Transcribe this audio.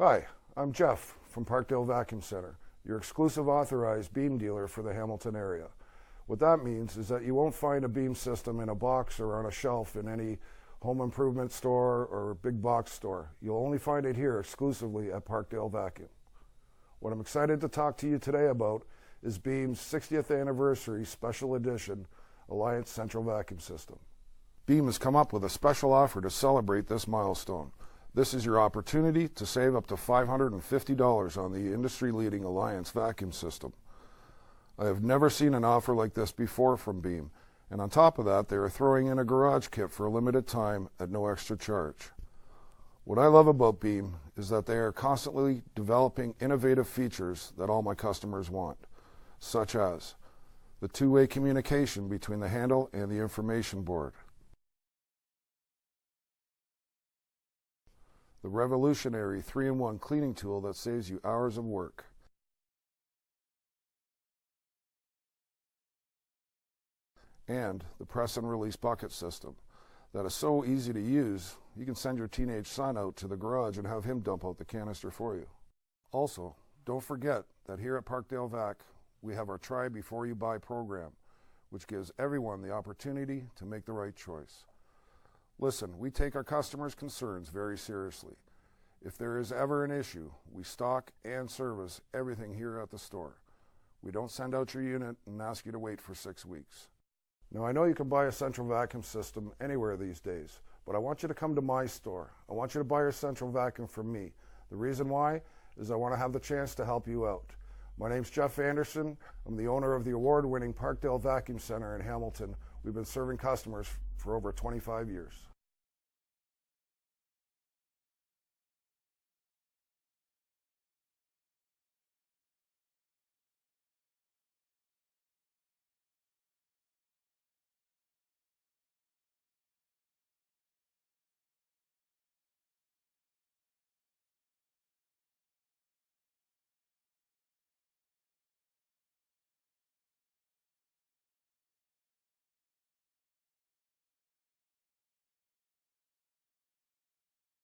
Hi, I'm Jeff from Parkdale Vacuum Center, your exclusive authorized beam dealer for the Hamilton area. What that means is that you won't find a beam system in a box or on a shelf in any home improvement store or big box store. You'll only find it here exclusively at Parkdale Vacuum. What I'm excited to talk to you today about is Beam's 60th anniversary special edition Alliance Central Vacuum System. Beam has come up with a special offer to celebrate this milestone. This is your opportunity to save up to $550 on the industry-leading Alliance vacuum system. I have never seen an offer like this before from Beam, and on top of that, they are throwing in a garage kit for a limited time at no extra charge. What I love about Beam is that they are constantly developing innovative features that all my customers want, such as the two-way communication between the handle and the information board, the revolutionary 3-in-1 cleaning tool that saves you hours of work, and the press and release bucket system that is so easy to use you can send your teenage son out to the garage and have him dump out the canister for you. Also, don't forget that here at Parkdale Vac we have our Try Before You Buy program, which gives everyone the opportunity to make the right choice. Listen, we take our customers' concerns very seriously. If there is ever an issue, we stock and service everything here at the store. We don't send out your unit and ask you to wait for 6 weeks. Now, I know you can buy a central vacuum system anywhere these days, but I want you to come to my store. I want you to buy your central vacuum from me. The reason why is I want to have the chance to help you out. My name's Jeff Anderson. I'm the owner of the award-winning Parkdale Vacuum Center in Hamilton. We've been serving customers for over 25 years.